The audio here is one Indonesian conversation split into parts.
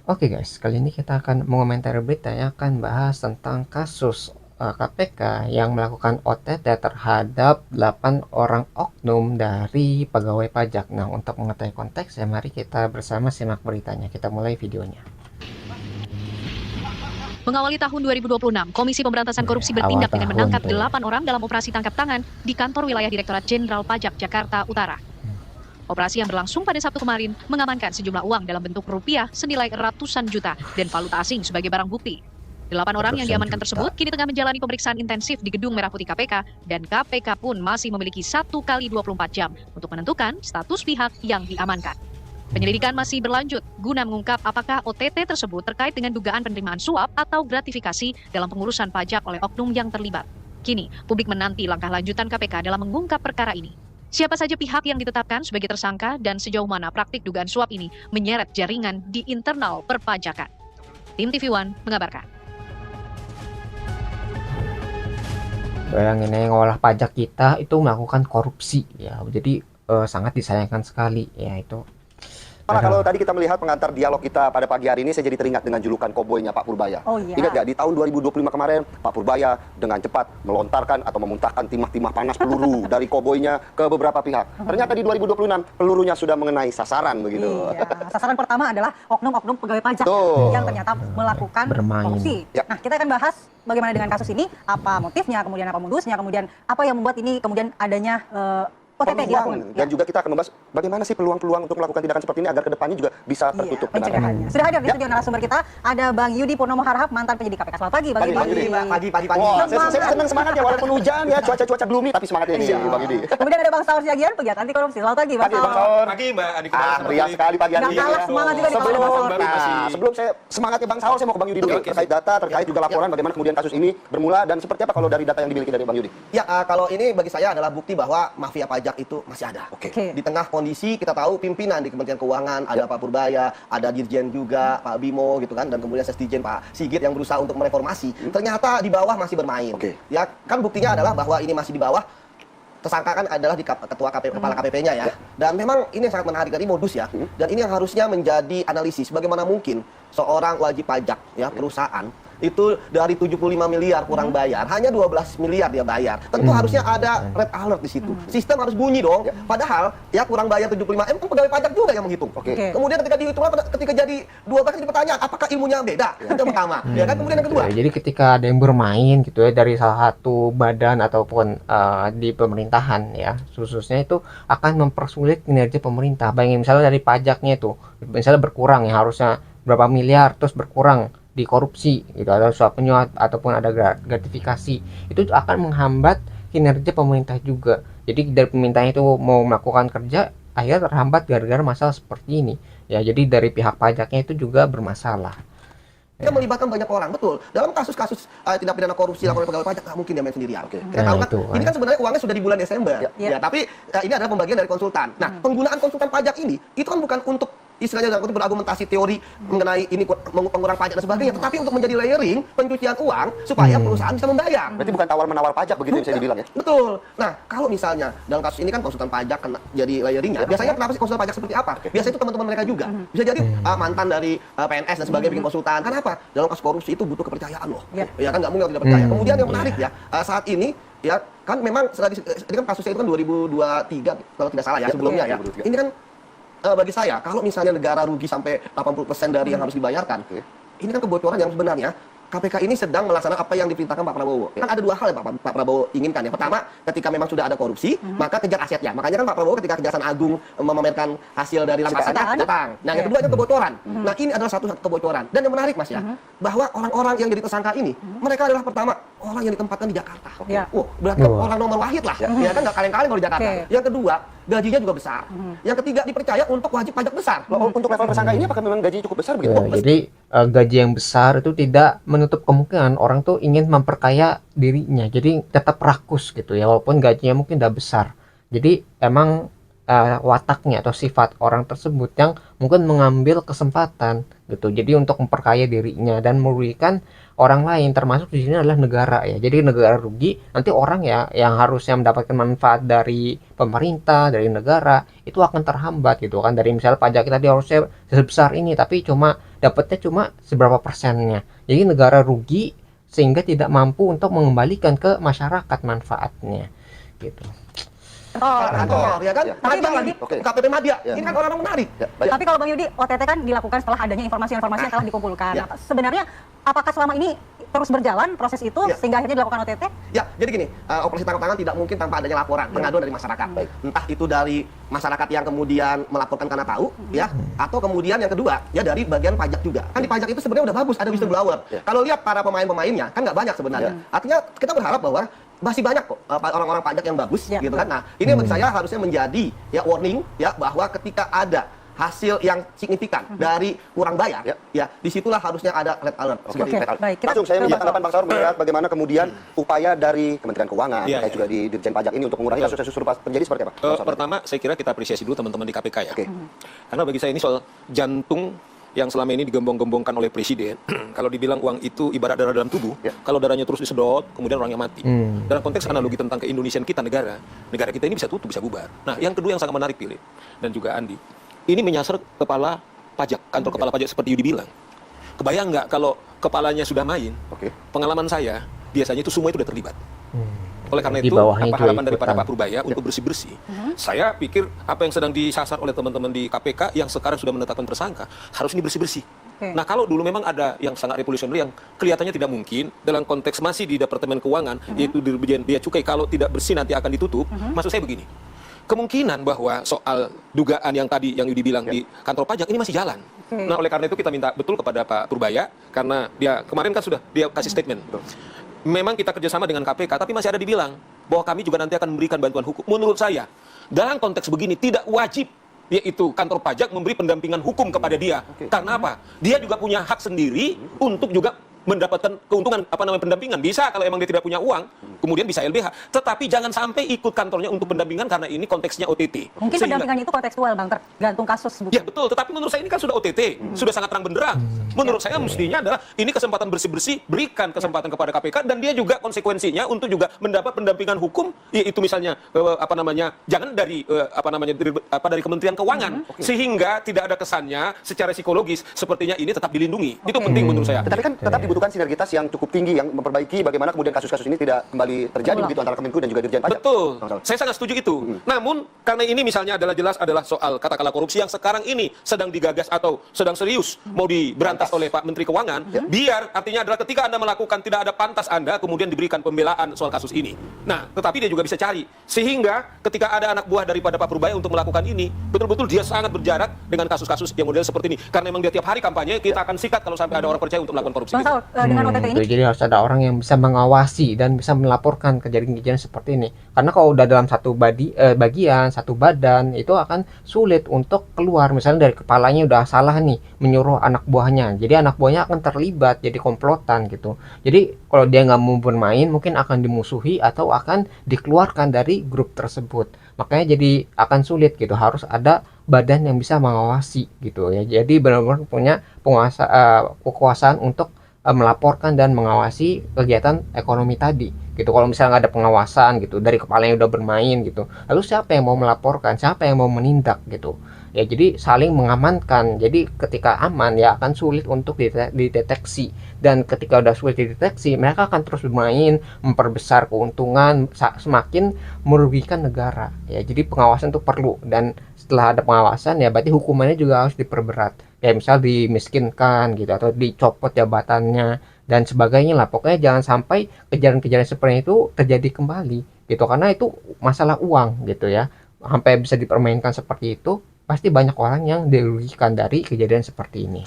Oke guys, kali ini kita akan mengomentari berita yang akan bahas tentang kasus KPK yang melakukan OTT terhadap 8 orang oknum dari pegawai pajak. Nah, untuk mengetahui konteksnya, mari kita bersama simak beritanya. Kita mulai videonya. Mengawali tahun 2026, Komisi Pemberantasan Korupsi Awal bertindak dengan tahun menangkap tuh ya. 8 orang dalam operasi tangkap tangan di kantor wilayah Direktorat Jenderal Pajak Jakarta Utara. Operasi yang berlangsung pada Sabtu kemarin mengamankan sejumlah uang dalam bentuk rupiah senilai ratusan juta dan valuta asing sebagai barang bukti. 8 orang yang diamankan tersebut kini tengah menjalani pemeriksaan intensif di Gedung Merah Putih KPK dan KPK pun masih memiliki 1 kali 24 jam untuk menentukan status pihak yang diamankan. Penyelidikan masih berlanjut guna mengungkap apakah OTT tersebut terkait dengan dugaan penerimaan suap atau gratifikasi dalam pengurusan pajak oleh oknum yang terlibat. Kini, publik menanti langkah lanjutan KPK dalam mengungkap perkara ini. Siapa saja pihak yang ditetapkan sebagai tersangka dan sejauh mana praktik dugaan suap ini menyeret jaringan di internal perpajakan. Tim TV One mengabarkan. Bayangin yang ngolah pajak kita itu melakukan korupsi ya. Jadi sangat disayangkan sekali ya itu. Kalau tadi kita melihat pengantar dialog kita pada pagi hari ini, saya jadi teringat dengan julukan koboynya Pak Purbaya. Oh iya. Ingat nggak, di tahun 2025 kemarin, Pak Purbaya dengan cepat melontarkan atau memuntahkan timah-timah panas peluru dari koboynya ke beberapa pihak. Ternyata di 2026, pelurunya sudah mengenai sasaran begitu. Iya. Sasaran pertama adalah oknum-oknum pegawai pajak yang ternyata melakukan korupsi. Ya. Nah, kita akan bahas bagaimana dengan kasus ini, apa motifnya, kemudian apa modusnya, kemudian apa yang membuat ini kemudian adanya OTT dilakukan. Dan juga kita akan membahas bagaimana sih peluang-peluang untuk melakukan tindakan seperti ini agar kedepannya juga bisa tertutup. Pencegahannya. Sudah hadir di studio narasumber kita, ada Bang Yudi Purnomo Harahap, mantan penyidik KPK. Selamat pagi, Bang Yudi. Pagi. Wah, saya senang semangat ya, walaupun hujan ya, cuaca gloomy, tapi semangatnya ini, Bang Yudi. Kemudian ada Bang Saur Siagian, pegiat anti korupsi. Selamat pagi, Bang Bang Saur. Saur. Pagi Mbak Adi. Meriah sekali pagi hari Nggak ini. kalah semangat juga di kawan Bang Saur. Sebelum saya semangatnya Bang Saur, saya mau ke Bang Yudi dulu. Terkait data, terkait juga laporan bagaimana kemudian kasus ini bermula dan seperti apa kalau dari data yang dimiliki dari Bang Yudi. Ya, kalau ini bagi saya adalah bukti bahwa mafia pajak itu masih ada. Oke. Di tengah kondisi kita tahu pimpinan di Kementerian Keuangan, ada Pak Purbaya, ada Dirjen juga, Pak Bimo gitu kan, dan kemudian Sesdijen Pak Sigit yang berusaha untuk mereformasi. Ternyata di bawah masih bermain. Ya, kan buktinya adalah bahwa ini masih di bawah. Tersangka kan adalah di ketua kepala KPP-nya ya. Dan memang ini sangat menarik dari modus ya. Dan ini yang harusnya menjadi analisis bagaimana mungkin seorang wajib pajak ya perusahaan itu dari 75 miliar kurang bayar, hanya 12 miliar dia bayar. Tentu harusnya ada red alert di situ. Sistem harus bunyi dong. Padahal ya kurang bayar 75 M kan pegawai pajak juga yang menghitung. Kemudian ketika dihitung ketika jadi 12 jadi pertanyaan apakah ilmunya beda? Itu yang pertama. Ya kan kemudian yang kedua. Jadi ketika ada yang bermain gitu ya dari salah satu badan ataupun di pemerintahan ya, khususnya itu akan mempersulit kinerja pemerintah. Bayangin misalnya dari pajaknya itu misalnya berkurang ya, harusnya berapa miliar terus berkurang di korupsi gitu, atau suap menyuap ataupun ada gratifikasi, itu akan menghambat kinerja pemerintah juga. Jadi dari pemerintahnya itu mau melakukan kerja akhirnya terhambat gara-gara masalah seperti ini ya. Jadi dari pihak pajaknya itu juga bermasalah. Kita melibatkan banyak orang, betul. Dalam kasus-kasus tindak pidana korupsi laporan pegawai pajak nggak mungkin dia main sendirian. Kita tahu kan, ini kan sebenarnya uangnya sudah di bulan Desember. Ya, tapi ini adalah pembagian dari konsultan. Nah, penggunaan konsultan pajak ini itu kan bukan untuk istilahnya untuk berargumentasi teori mengenai ini pengurang pajak dan sebagainya, tetapi untuk menjadi layering pencucian uang supaya perusahaan bisa membayar. Berarti bukan tawar-menawar pajak begitu yang bisa dibilang ya? Betul. Nah, kalau misalnya dalam kasus ini kan konsultan pajak kena jadi layeringnya, biasanya kenapa sih konsultan pajak seperti apa? Biasanya itu teman-teman mereka juga. Bisa jadi mantan dari PNS dan sebagainya bikin konsultan. Kenapa? Dalam kasus korupsi itu butuh kepercayaan loh. Ya kan nggak mungkin tidak percaya. Kemudian yang menarik ya, saat ini ya kan memang ini kan kasusnya itu kan 2023 kalau tidak salah ya sebelumnya ya. Ini kan bagi saya, kalau misalnya negara rugi sampai 80% dari yang harus dibayarkan, ini kan kebocoran yang sebenarnya KPK ini sedang melaksanakan apa yang diperintahkan Pak Prabowo. Kan ada dua hal yang Pak Prabowo inginkan. Yang pertama, ketika memang sudah ada korupsi, maka kejar asetnya. Makanya kan Pak Prabowo ketika Kejaksaan Agung memamerkan hasil dari rampasannya datang. Nah, yang kedua itu kebocoran. Nah, ini adalah satu kebocoran. Dan yang menarik Mas ya, bahwa orang-orang yang jadi tersangka ini, mereka adalah pertama orang yang ditempatkan di Jakarta. Berarti orang nomor wahid lah. Ya kan nggak kaleng-kaleng kalau di Jakarta. Yang kedua, gajinya juga besar. Yang ketiga, dipercaya untuk wajib pajak besar. Untuk level tersangka ini apakah memang gajinya cukup besar begitu? Jadi gaji yang besar itu tidak menutup kemungkinan orang tuh ingin memperkaya dirinya. Jadi tetap rakus gitu ya, walaupun gajinya mungkin udah besar. Jadi emang wataknya atau sifat orang tersebut yang mungkin mengambil kesempatan gitu. Jadi untuk memperkaya dirinya dan merugikan orang lain, termasuk di sini adalah negara ya. Jadi negara rugi, nanti orang ya yang harusnya mendapatkan manfaat dari pemerintah, dari negara itu akan terhambat gitu kan. Dari misalnya pajak kita harusnya sebesar ini tapi cuma dapatnya cuma seberapa persennya. Jadi negara rugi sehingga tidak mampu untuk mengembalikan ke masyarakat manfaatnya gitu. Kantor, ya kan? Ya. Tapi Madya Bang lagi, Yudi- Oke. KPP Madya. Ya. Ini kan orang-orang menarik. Ya, baik. Tapi kalau Bang Yudi, OTT kan dilakukan setelah adanya informasi-informasi yang telah dikumpulkan. Ya. Sebenarnya apakah selama ini terus berjalan proses itu Ya. sehingga akhirnya dilakukan OTT? Ya, jadi gini, operasi tangkap tangan tidak mungkin tanpa adanya laporan, pengaduan dari masyarakat. Entah itu dari masyarakat yang kemudian melaporkan karena tahu, ya, atau kemudian yang kedua, ya dari bagian pajak juga. Kan di pajak itu sebenarnya udah bagus, ada whistleblower. Kalau lihat para pemain-pemainnya, kan nggak banyak sebenarnya. Artinya kita berharap bahwa masih banyak kok orang-orang pajak yang bagus, Ya. gitu kan. Nah, ini bagi saya harusnya menjadi ya warning, ya, bahwa ketika ada hasil yang signifikan dari kurang bayar, ya disitulah harusnya ada red alert. Oke, Oke, baik. baik. Kita Langsung saya ke minta Bang tanggapan Bang Saur melihat bagaimana kemudian upaya dari Kementerian Keuangan, Iya, terkait iya. juga di Dirjen Pajak ini untuk mengurangi kasus-kasus serupa terjadi seperti apa? Bang Saur? Pertama, saya kira kita apresiasi dulu teman-teman di KPK ya. Oke. Karena bagi saya ini soal jantung yang selama ini digembong-gembongkan oleh Presiden. Kalau dibilang uang itu ibarat darah dalam tubuh, Ya. kalau darahnya terus disedot, kemudian orangnya mati. Dalam konteks analogi tentang keindonesian kita, negara kita ini bisa tutup, bisa bubar. Nah, yang kedua yang sangat menarik, Philip, dan juga Andi, ini menyasar kepala pajak, kantor kepala pajak seperti Yudi bilang. Kebayang nggak kalau kepalanya sudah main? Oke. Pengalaman saya, biasanya itu semua itu sudah terlibat. Oleh karena Di itu, bawahnya apa juga harapan daripada ikutan. Pak Purbaya untuk bersih-bersih? Saya pikir apa yang sedang disasar oleh teman-teman di KPK yang sekarang sudah menetapkan tersangka, harus ini bersih-bersih. Oke. Nah, kalau dulu memang ada yang sangat revolusioner yang kelihatannya tidak mungkin dalam konteks masih di Departemen Keuangan, yaitu Dirjen Bea Cukai, kalau tidak bersih nanti akan ditutup. Maksud saya begini, kemungkinan bahwa soal dugaan yang tadi yang Yudi bilang di kantor pajak ini masih jalan. Oke. Nah, oleh karena itu kita minta betul kepada Pak Purbaya, karena dia kemarin kan sudah dia kasih statement. Memang kita kerjasama dengan KPK, tapi masih ada dibilang bahwa kami juga nanti akan memberikan bantuan hukum. Menurut saya, dalam konteks begini tidak wajib yaitu kantor pajak memberi pendampingan hukum kepada dia. Karena apa? Dia juga punya hak sendiri untuk juga mendapatkan keuntungan pendampingan. Bisa kalau emang dia tidak punya uang, kemudian bisa LBH. Tetapi jangan sampai ikut kantornya untuk pendampingan karena ini konteksnya OTT. Mungkin Sehingga- pendampingan itu kontekstual, Bang, tergantung kasus. bukan? Ya betul, tetapi menurut saya ini kan sudah OTT, sudah sangat terang benderang. Menurut saya mestinya adalah ini kesempatan bersih-bersih, berikan kesempatan kepada KPK dan dia juga konsekuensinya untuk juga mendapat pendampingan hukum, yaitu misalnya jangan dari dari Kementerian Keuangan, sehingga tidak ada kesannya secara psikologis sepertinya ini tetap dilindungi. Itu penting menurut saya. Tetapi kan tetap dibutuhkan sinergitas yang cukup tinggi yang memperbaiki bagaimana kemudian kasus-kasus ini tidak kembali terjadi Betul. begitu antara Kemenku dan juga Dirjen Pajak. Betul, Bang Saur. saya sangat setuju itu. Namun karena ini misalnya jelas adalah soal katakanlah korupsi yang sekarang ini sedang digagas atau sedang serius mau diberantas oleh Pak Menteri Keuangan, biar artinya adalah ketika Anda melakukan tidak ada pantas Anda kemudian diberikan pembelaan soal kasus ini. Nah, tetapi dia juga bisa cari sehingga ketika ada anak buah daripada Pak Purbaya untuk melakukan ini, betul-betul dia sangat berjarak dengan kasus-kasus yang model seperti ini. Karena memang dia tiap hari kampanye, kita akan sikat kalau sampai ada orang percaya untuk melakukan korupsi. Bang gitu. Saur, dengan OTT ini Jadi harus ada orang yang bisa mengawasi dan bisa melaporkan kejadian-kejadian seperti ini. Karena kalau udah dalam satu bagian, satu badan, itu akan sulit untuk keluar. Misalnya dari kepalanya udah salah nih, menyuruh anak buahnya. Jadi anak buahnya akan terlibat, jadi komplotan gitu. Jadi kalau dia nggak mau bermain, mungkin akan dimusuhi atau akan dikeluarkan dari grup tersebut. Makanya jadi akan sulit gitu. Harus ada badan yang bisa mengawasi gitu ya. Jadi benar-benar punya kekuasaan untuk melaporkan dan mengawasi kegiatan ekonomi tadi gitu. Kalau misalnya nggak ada pengawasan gitu dari kepala yang udah bermain gitu, lalu siapa yang mau melaporkan, siapa yang mau menindak gitu ya. Jadi saling mengamankan. Jadi ketika aman ya akan sulit untuk dideteksi, dan ketika udah sulit dideteksi mereka akan terus bermain, memperbesar keuntungan, semakin merugikan negara ya. Jadi pengawasan itu perlu, dan setelah ada pengawasan ya berarti hukumannya juga harus diperberat ya, misal dimiskinkan gitu atau dicopot jabatannya dan sebagainya lah. Pokoknya jangan sampai kejadian-kejadian seperti itu terjadi kembali gitu, karena itu masalah uang gitu ya. Sampai bisa dipermainkan seperti itu, pasti banyak orang yang dirugikan dari kejadian seperti ini.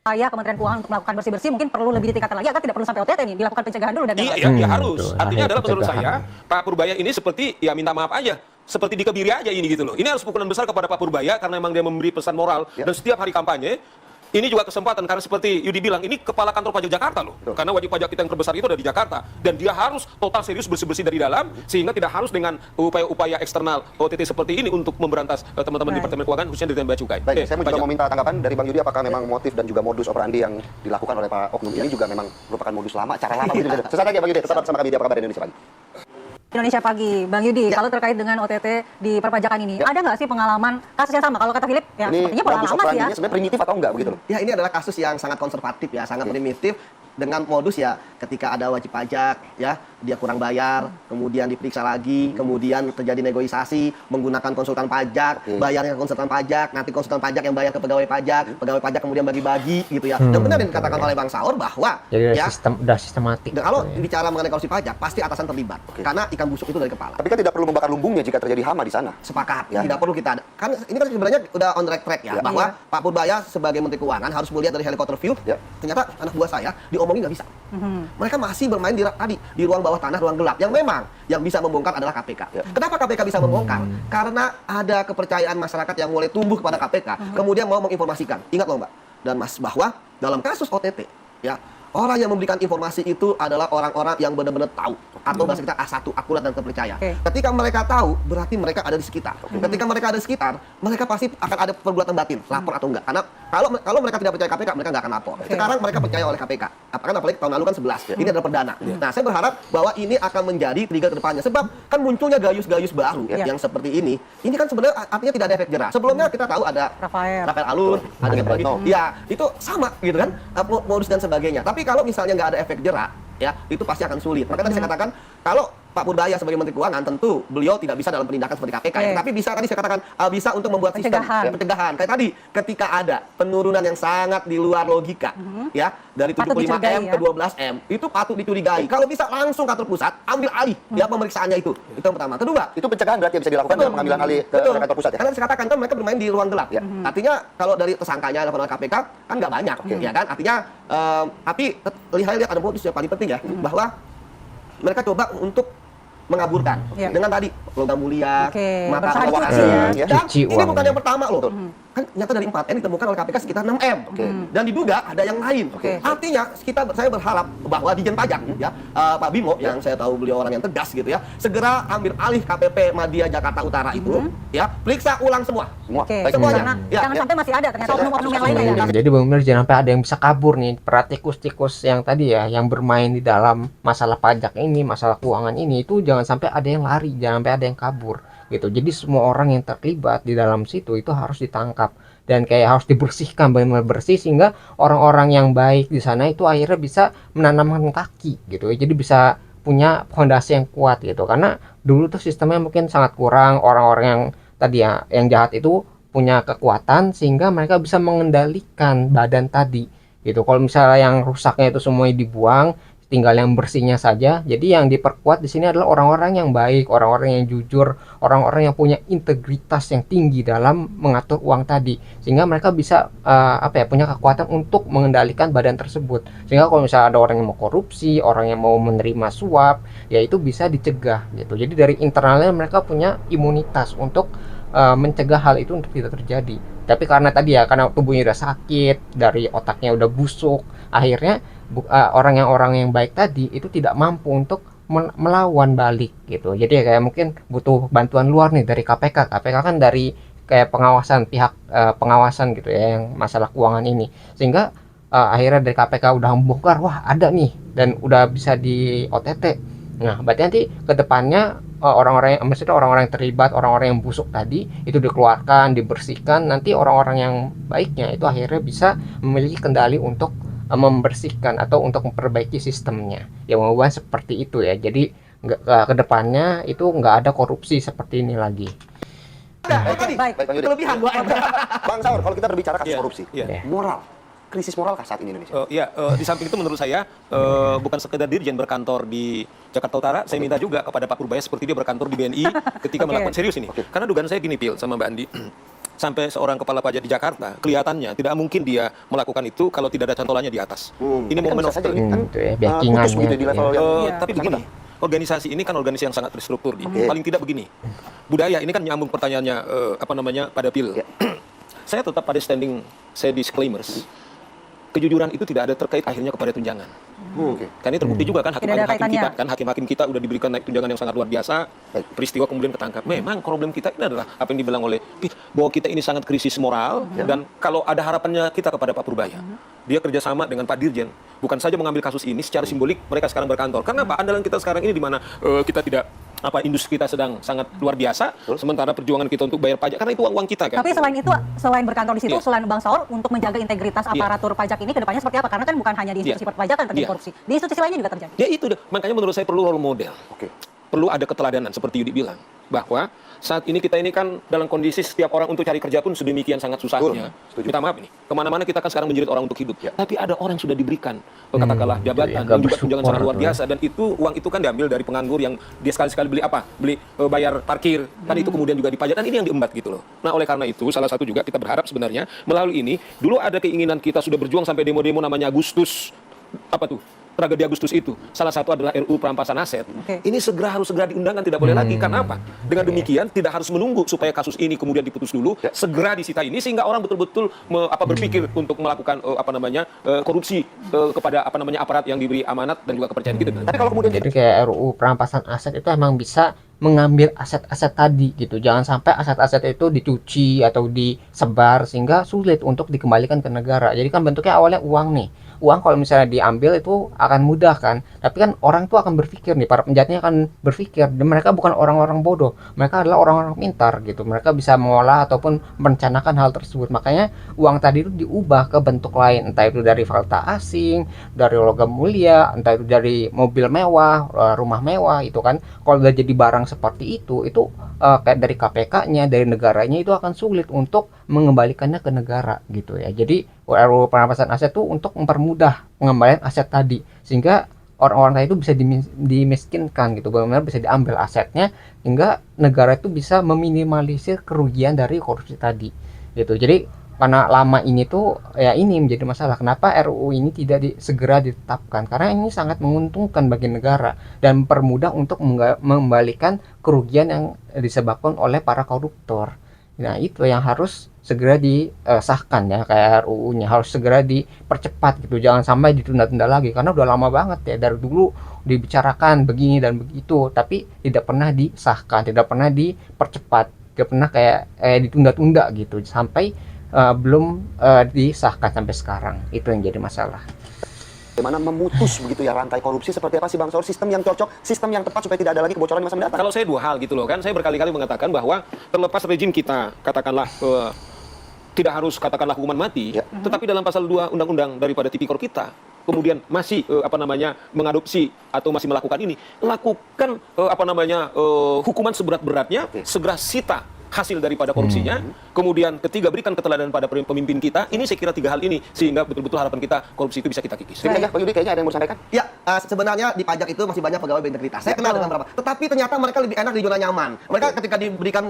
upaya Kementerian Keuangan untuk melakukan bersih-bersih mungkin perlu lebih ditingkatkan lagi, agar tidak perlu sampai OTT nih, dilakukan pencegahan dulu dan Iya, yang lain. ya harus. betul. Artinya Akhir adalah menurut pencegahan. saya Pak Purbaya ini seperti ya minta maaf aja, seperti dikebiri aja ini gitu loh. Ini harus pukulan besar kepada Pak Purbaya karena memang dia memberi pesan moral dan setiap hari kampanye. Ini juga kesempatan karena seperti Yudi bilang ini kepala kantor pajak Jakarta loh. Karena wajib pajak kita yang terbesar itu ada di Jakarta dan dia harus total serius bersih-bersih dari dalam sehingga tidak harus dengan upaya-upaya eksternal OTT seperti ini untuk memberantas teman-teman di Departemen Keuangan khususnya di Bea Cukai. Baik, saya juga pajak. mau minta tanggapan dari Bang Yudi, apakah memang motif dan juga modus operandi yang dilakukan oleh Pak Oknum ini juga memang merupakan modus lama, cara lama begitu. Sesaat lagi Bang Yudi, tetap sama kami di Apa Kabar Indonesia Pagi. Indonesia Pagi. Bang Yudi, kalau terkait dengan OTT di perpajakan ini, ada nggak sih pengalaman kasus yang sama? Kalau kata Philip, ya Ini sepertinya modus pengalaman sih ya. operandinya sebenarnya primitif atau enggak begitu loh. Ya, ini adalah kasus yang sangat konservatif ya, sangat primitif dengan modus ya ketika ada wajib pajak ya, dia kurang bayar, kemudian diperiksa lagi, kemudian terjadi negosiasi menggunakan konsultan pajak, bayarnya ke konsultan pajak, nanti konsultan pajak yang bayar ke pegawai pajak kemudian bagi-bagi gitu ya. Dan benar yang dikatakan oleh Bang Saur bahwa Jadi ya udah sistematik. dan kalau gitu ya. bicara mengenai korupsi pajak pasti atasan terlibat karena ikan busuk itu dari kepala. Tapi kan tidak perlu membakar lumbungnya jika terjadi hama di sana. Sepakat, Ya. tidak perlu kita kan ini kan sebenarnya udah on track ya, bahwa Pak Purbaya sebagai Menteri Keuangan harus melihat dari helikopter view. Ya. Ternyata anak buah saya diomongin nggak bisa. Mereka masih bermain di ruang bawah tanah, ruang gelap yang memang yang bisa membongkar adalah KPK. Ya. Kenapa KPK bisa membongkar? Karena ada kepercayaan masyarakat yang mulai tumbuh kepada KPK, kemudian mau menginformasikan. Ingat loh Mbak dan Mas bahwa dalam kasus OTT ya, orang yang memberikan informasi itu adalah orang-orang yang benar-benar tahu atau bahasa kita A1, akurat dan terpercaya. Oke. Ketika mereka tahu, berarti mereka ada di sekitar. Ketika mereka ada di sekitar, mereka pasti akan ada perbuatan batin, lapor atau enggak. Karena kalau mereka tidak percaya KPK, mereka nggak akan lapor. Sekarang mereka percaya oleh KPK. Apalagi tahun lalu kan 11. Ini adalah perdana. Nah, saya berharap bahwa ini akan menjadi trigger ke depannya. Sebab kan munculnya gayus-gayus baru yang seperti ini. Ini kan sebenarnya artinya tidak ada efek jerah. Sebelumnya kita tahu ada Rafael Alun, ada Ada gitu lagi. Retno. Ya, itu sama gitu kan, modus dan sebagainya. Tapi kalau misalnya nggak ada efek jerak, ya itu pasti akan sulit. Maka tadi saya katakan kalau Pak Purbaya sebagai Menteri Keuangan tentu beliau tidak bisa dalam penindakan seperti KPK, ya. Tapi bisa tadi saya katakan bisa untuk membuat sistem pencegahan. Kayak tadi ketika ada penurunan yang sangat di luar logika, ya dari 75M ke 12M itu patut dicurigai. Kalau bisa langsung kantor pusat ambil alih ya pemeriksaannya itu. Itu yang pertama. Kedua, Itu pencegahan berarti yang bisa dilakukan dengan pengambilan alih ke kantor pusat ya. karena saya katakan kan mereka bermain di ruang gelap. Artinya kalau dari tersangkanya dilakukan oleh KPK kan nggak banyak, ya kan? Artinya tapi lihat ada modus yang paling penting ya, bahwa mereka coba untuk mengaburkan dengan tadi logam mulia, mata Bersari bawah cuci asing. ya. Dan Cuci ini uang bukan ya. yang pertama loh. Kan nyata dari 4M ditemukan oleh KPK sekitar 6M. Dan diduga ada yang lain. Artinya saya berharap bahwa Dijen Pajak ya, Pak Bimo yang saya tahu beliau orang yang tegas gitu ya, segera ambil alih KPP Madya Jakarta Utara itu ya, periksa ulang semua. Oke, Semuanya. karena Ya, jangan sampai masih ada ternyata oknum-oknum yang lainnya ya. Jadi benar-benar jangan sampai ada yang bisa kabur nih, para tikus-tikus yang tadi ya, yang bermain di dalam masalah pajak ini, masalah keuangan ini, itu jangan sampai ada yang lari, jangan sampai ada yang kabur gitu. Jadi semua orang yang terlibat di dalam situ itu harus ditangkap dan kayak harus dibersihkan, benar-benar bersih, sehingga orang-orang yang baik di sana itu akhirnya bisa menanamkan kaki gitu ya. Jadi bisa punya fondasi yang kuat gitu, karena dulu tuh sistemnya mungkin sangat kurang, orang-orang yang tadi ya yang jahat itu punya kekuatan sehingga mereka bisa mengendalikan badan tadi gitu. Kalau misalnya yang rusaknya itu semuanya dibuang, tinggal yang bersihnya saja. Jadi yang diperkuat di sini adalah orang-orang yang baik, orang-orang yang jujur, orang-orang yang punya integritas yang tinggi dalam mengatur uang tadi, sehingga mereka bisa punya kekuatan untuk mengendalikan badan tersebut. Sehingga kalau misalnya ada orang yang mau korupsi, orang yang mau menerima suap, ya itu bisa dicegah gitu. Jadi dari internalnya mereka punya imunitas untuk mencegah hal itu untuk tidak terjadi. Tapi karena tadi ya, karena tubuhnya udah sakit, dari otaknya udah busuk, akhirnya orang yang baik tadi itu tidak mampu untuk melawan balik gitu. Jadi kayak mungkin butuh bantuan luar nih dari KPK. KPK kan dari kayak pengawasan, pihak pengawasan gitu ya, yang masalah keuangan ini. Sehingga akhirnya dari KPK udah membongkar, wah ada nih, dan udah bisa di OTT. Nah, berarti nanti ke depannya orang-orang yang terlibat, orang-orang yang busuk tadi itu dikeluarkan, dibersihkan. Nanti orang-orang yang baiknya itu akhirnya bisa memiliki kendali untuk membersihkan atau untuk memperbaiki sistemnya. Ya mudah-mudahan seperti itu ya. Jadi ke depannya itu nggak ada korupsi seperti ini lagi. Baik, Bang Yudi. kelebihan 2M. Bang Saur, kalau kita berbicara kasus korupsi, Iya. moral, krisis moralkah saat ini Indonesia? Di samping itu menurut saya bukan sekedar Dirjen berkantor di Jakarta Utara, saya minta juga kepada Pak Purbaya seperti dia berkantor di BNI ketika melakukan serius ini. Karena dugaan saya gini, Pil, sama Mbak Andi. Sampai seorang kepala pajak di Jakarta, kelihatannya tidak mungkin dia melakukan itu kalau tidak ada cantolanya di atas. Ini momen of saja truth. ini kan Itu ya, putus backingannya begitu di gitu level ya. yang Tapi begini, organisasi ini kan organisasi yang sangat terstruktur. Paling tidak begini, budaya ini kan nyambung pertanyaannya pada Pil. Saya tetap pada standing saya disclaimers. Kejujuran itu tidak ada terkait akhirnya kepada tunjangan. Kan ini terbukti juga kan hakim-hakim kita udah diberikan naik tunjangan yang sangat luar biasa. Peristiwa kemudian ketangkap. Memang problem kita ini adalah apa yang dibilang oleh Pil, bahwa kita ini sangat krisis moral dan kalau ada harapannya kita kepada Pak Purbaya. Dia kerjasama dengan Pak Dirjen, bukan saja mengambil kasus ini secara simbolik mereka sekarang berkantor. Karena apa? Andalan kita sekarang ini di mana kita tidak apa industri kita sedang sangat luar biasa, sementara perjuangan kita untuk bayar pajak karena itu uang kita kan. Tapi selain itu, selain berkantor di situ, Iya. selain Bang Saur untuk menjaga integritas aparatur pajak ini kedepannya seperti apa? Karena kan bukan hanya di institusi perpajakan terjadi Iya. korupsi, di institusi lainnya juga terjadi. Ya itu deh. Makanya menurut saya perlu role model. Oke. Perlu ada keteladanan seperti Yudi bilang bahwa saat ini kita ini kan dalam kondisi setiap orang untuk cari kerja pun sedemikian sangat susahnya. Betul, setuju. Minta maaf ini, kemana-mana kita kan sekarang menjerit orang untuk hidup. Ya. Tapi ada orang yang sudah diberikan katakanlah jabatan iya, dan juga bersyukur tunjangan sangat luar tuh ya. biasa dan itu uang itu kan diambil dari penganggur yang dia sekali-sekali beli apa? Beli bayar parkir kan itu kemudian juga dipajak dan ini yang diembat gitu loh. Nah oleh karena itu salah satu juga kita berharap sebenarnya melalui ini dulu ada keinginan kita sudah berjuang sampai demo-demo namanya Agustus apa tuh? Tragedi Agustus itu salah satu adalah RUU perampasan aset. Oke. Ini segera diundangkan tidak boleh lagi karena apa? Dengan demikian tidak harus menunggu supaya kasus ini kemudian diputus dulu, segera disita ini sehingga orang betul-betul berpikir untuk melakukan korupsi kepada aparat yang diberi amanat dan juga kepercayaan gitu. Tapi kalau kemudian Jadi kayak RUU perampasan aset itu emang bisa mengambil aset-aset tadi gitu. Jangan sampai aset-aset itu dicuci atau disebar sehingga sulit untuk dikembalikan ke negara. Jadi kan bentuknya awalnya uang nih. Uang kalau misalnya diambil itu akan mudah kan. Tapi kan orang tuh akan berpikir nih, para penjahatnya akan berpikir dan mereka bukan orang-orang bodoh. Mereka adalah orang-orang pintar gitu. Mereka bisa mengolah ataupun merencanakan hal tersebut. Makanya uang tadi itu diubah ke bentuk lain, entah itu dari valuta asing, dari logam mulia, entah itu dari mobil mewah, rumah mewah itu kan. Kalau udah jadi barang seperti itu kayak dari KPK-nya, dari negaranya itu akan sulit untuk mengembalikannya ke negara gitu ya. Jadi RUU perampasan aset itu untuk mempermudah pengembalian aset tadi sehingga orang-orang tadi itu bisa dimiskinkan gitu, benar-benar bisa diambil asetnya hingga negara itu bisa meminimalisir kerugian dari korupsi tadi gitu. Jadi karena lama ini tuh ya ini menjadi masalah kenapa RUU ini tidak segera ditetapkan karena ini sangat menguntungkan bagi negara dan mempermudah untuk mengembalikan kerugian yang disebabkan oleh para koruptor. Nah itu yang harus segera disahkan ya, kayak RUU-nya harus segera dipercepat gitu, jangan sampai ditunda-tunda lagi karena udah lama banget ya, dari dulu dibicarakan begini dan begitu tapi tidak pernah disahkan, tidak pernah dipercepat, tidak pernah kayak ditunda-tunda gitu sampai belum disahkan sampai sekarang. Itu yang jadi masalah. bagaimana memutus begitu ya rantai korupsi seperti apa sih Bang Saur? Sistem yang cocok, sistem yang tepat supaya tidak ada lagi kebocoran di masa mendatang. Kalau saya dua hal gitu loh kan, saya berkali-kali mengatakan bahwa terlepas rejim kita katakanlah tidak harus katakanlah hukuman mati, tetapi dalam pasal 2 undang-undang daripada tipikor kita kemudian masih mengadopsi atau masih melakukan ini, lakukan hukuman seberat-beratnya, segera sita hasil daripada korupsinya, kemudian ketiga berikan keteladanan pada pemimpin kita. Ini saya kira tiga hal ini sehingga betul-betul harapan kita korupsi itu bisa kita kikis. Baik, Pak Yudi kayaknya ada yang mau disampaikan. Ya, sebenarnya di pajak itu masih banyak pegawai berintegritas. Saya kenal dengan beberapa. Tetapi ternyata mereka lebih enak di zona nyaman. Mereka ketika diberikan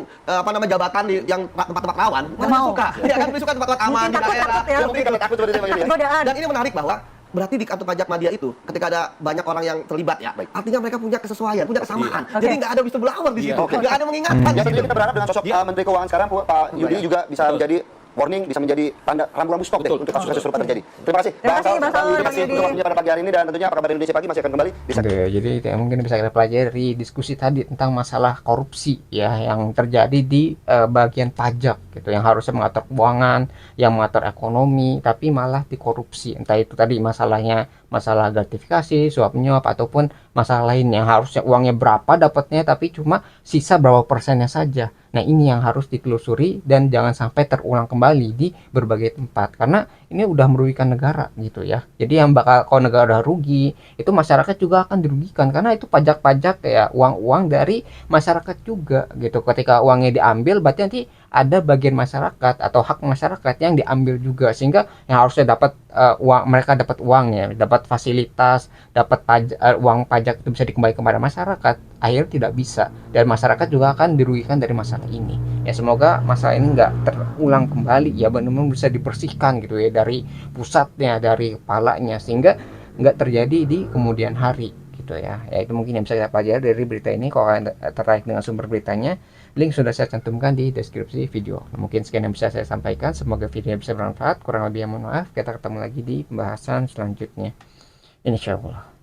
jabatan yang tempat-tempat rawan, mereka mau. suka. Ya kan, lebih suka tempat-tempat aman di Mungkin daerah. takut ya. Mungkin kalau takut seperti itu Pak Yudi ya. Godaan. Dan ini menarik bahwa berarti di kantor pajak media itu ketika ada banyak orang yang terlibat ya, artinya mereka punya kesesuaian, punya kesamaan. Oke. Jadi nggak ada whistleblower di situ, Oke. nggak ada mengingatkan. Ya tentunya kita berharap dengan sosok Menteri Keuangan sekarang Pak Yudi juga bisa menjadi warning, bisa menjadi tanda rambu-rambu stop deh untuk kasus-kasus serupa terjadi. Terima kasih. Terima kasih, Bang Saur, Terima Pak kasih Yudi. untuk waktunya pada pagi hari ini dan tentunya apa kabar Indonesia pagi masih akan kembali di Oke, jadi kayak mungkin bisa kita pelajari diskusi tadi tentang masalah korupsi ya yang terjadi di bagian pajak gitu, yang harusnya mengatur keuangan, yang mengatur ekonomi, tapi malah dikorupsi. Entah itu tadi masalahnya masalah gratifikasi, suap menyuap ataupun masalah lain yang harusnya uangnya berapa dapatnya tapi cuma sisa berapa persennya saja. Nah, ini yang harus ditelusuri dan jangan sampai terulang kembali di berbagai tempat karena ini udah merugikan negara gitu ya. Jadi yang bakal kalau negara udah rugi, itu masyarakat juga akan dirugikan karena itu pajak-pajak kayak uang-uang dari masyarakat juga gitu. Ketika uangnya diambil berarti nanti ada bagian masyarakat atau hak masyarakat yang diambil juga sehingga yang harusnya dapat uang, mereka dapat uangnya, dapat fasilitas, dapat uang pajak itu bisa dikembalikan kepada masyarakat, akhirnya tidak bisa dan masyarakat juga akan dirugikan dari masalah ini. Ya semoga masalah ini nggak terulang kembali ya, benar-benar bisa dibersihkan gitu ya dari pusatnya, dari kepalanya sehingga nggak terjadi di kemudian hari gitu ya. Ya itu mungkin yang bisa kita pelajari dari berita ini. Kalau kalian tertarik dengan sumber beritanya, link sudah saya cantumkan di deskripsi video. Mungkin sekian yang bisa saya sampaikan. Semoga videonya bisa bermanfaat. Kurang lebih mohon maaf. Kita ketemu lagi di pembahasan selanjutnya. Insyaallah.